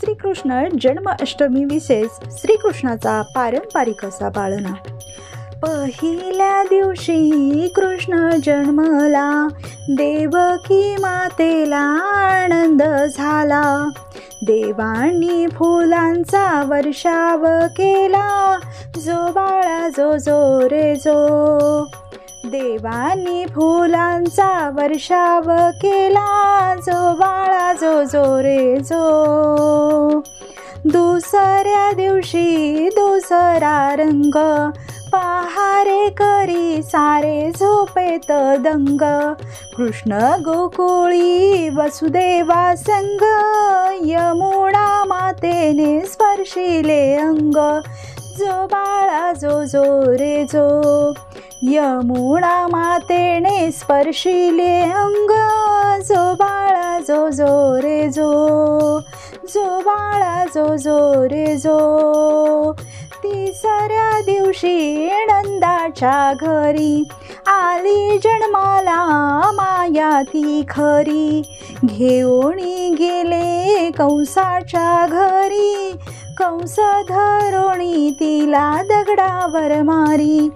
श्रीकृष्ण जन्माष्टमी विशेष श्रीकृष्णाचा पारंपरिक असा बाळनाट। पहिल्या दिवशी कृष्ण जन्मला, देवकी मातेला आनंद झाला। देवांनी फुलांचा वर्षाव केला, जो बाळा जो जो रे जो। देवांनी फुलांचा वर्षाव केला, जो बाळा जो जो रे जो। दुसऱ्या दिवशी दुसरा रंग, पहारे करी सारे झोपेत दंग। कृष्ण गोकुळी वसुदेवा संग, यमुना मातेने स्पर्शिले अंग, जो बाळा जो जो रे जो। यमुना मातेने स्पर्शिले अंग, जो बाळा जो जो रे जो। जो बाळा जो जो रे जो। तिसऱ्या दिवशी नंदाच्या घरी, आली जन्माला माया ती खरी। घेऊन गेले कंसाच्या घरी, कंस धरोणी तिला दगडावर मारी,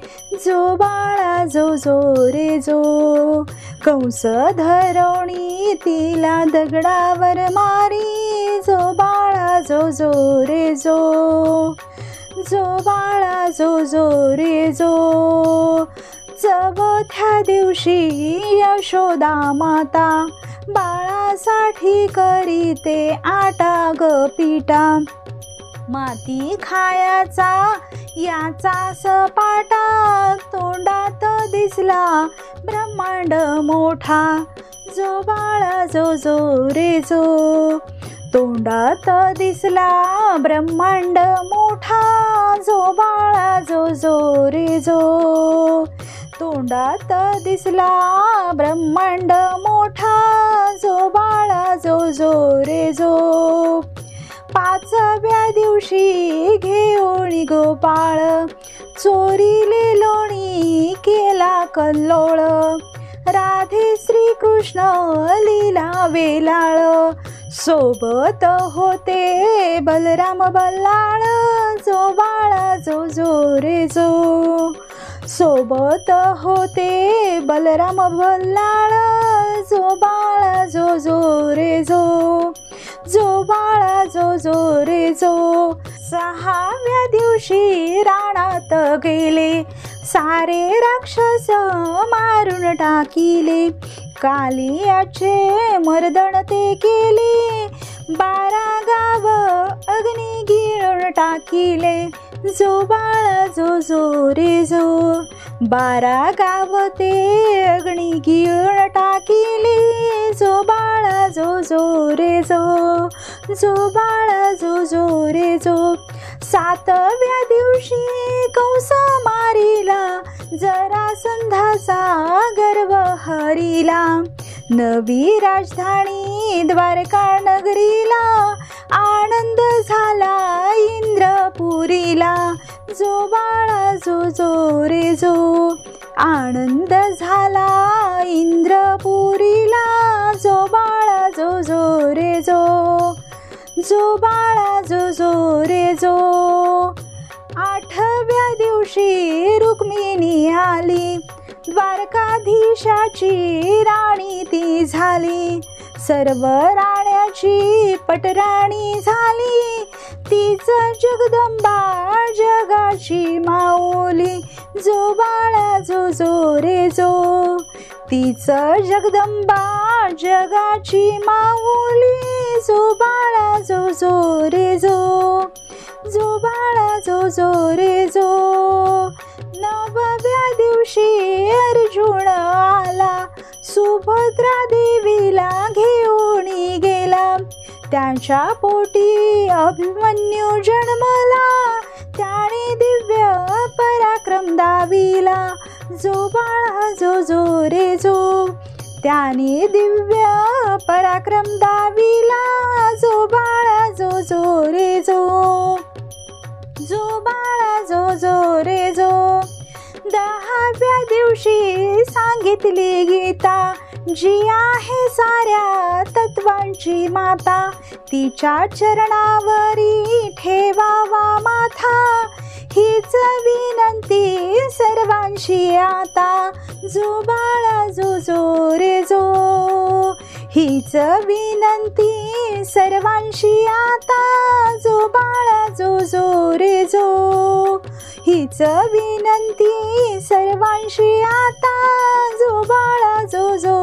जो बाळा जो जो रे जो। कंस धरोणी तिला दगडावर मारी, जो बाळा जो जो रे जो। जो बाळा जो जो रे जो। चौथ्या दिवशी यशोदा माता, बाळासाठी करीते आटा ग पिटा। माती खायाचा याचा सपाटा, तोंडात दिसला ब्रह्मांड मोठा, जो बाळा जो जो रे जो। तोंडात दिसला ब्रह्मांड मोठा, जो बाळा जो जो रे जो। तोंडात दिसला ब्रह्मांड मोठा, जो बाळा जो जो रे जो। पाचव्या दिवशी घेऊन गोपाळ, चोरीले लोणी केला कल्लोळ। राधे श्रीकृष्ण लीला वेलाळ, सोबत होते बलराम बल्लाळ, जो बाळा जो जो रे जो। सोबत होते बलराम बल्लाळ, जो बाळा जो जो रे जो। जो बाळा जो जो रे जो। सहाव्या दिवशी रानात गेले, सारे राक्षस मारून टाकिले। कालियाचे मर्दन ते केले, 12 गाव अग्नी गिळून टाकिले, जो बाळा जो जो रे जो। 12 गाव ते अग्नी गिळून टाकिले, जो बाळा जो जो रे जो। जो बाळा जो जो रे जो। 7व्या दिवशी कंस मारिला, जरासंधाचा गर्व हरिला। नवी राजधानी द्वारका नगरीला, आनंद झाला इंद्रपुरीला, जो बाळा जो जो रे जो। आनंद झाला इंद्रपुरीला, जो बाळा जो जो रे जो। जो बाळा जो जो रे जो। 8व्या दिवशी रुक्मिणी आली, द्वारकाधीशाची राणी ती झाली। सर्व राण्याची पटराणी झाली, तीच जगदंबा जगाची माऊली, जो बाळा जो जो रे जो। तीच जगदंबा जगाची माऊली, जो बाळा जो जो रे जो। जो बाळा जो जो रे जो। 9व्या दिवशी अर्जुन आला, सुभद्रा देवीला घेऊन गेला। त्यांच्या पोटी अभिमन्यू जन्मला, त्याने दिव्य पराक्रम दाविला, जो बाळा जो जो रे जो। त्याने दिव्य पराक्रम दाविला, जो बाळा जो जो रे जो। जो बाळा जो जो रे जो। 10व्या दिवशी सांगितली गीता, जी आहे साऱ्या तत्वांची माता, तिच्या चरणावरी ठेवावा माथा, हीच विनंती सर्वांशी आता, जो बाळा जो जो रे जो, हीच विनंती सर्वांशी आता, जो बाळा जो जो रे जो, हीच विनंती सर्वांशी आता, जो बाळा जो जो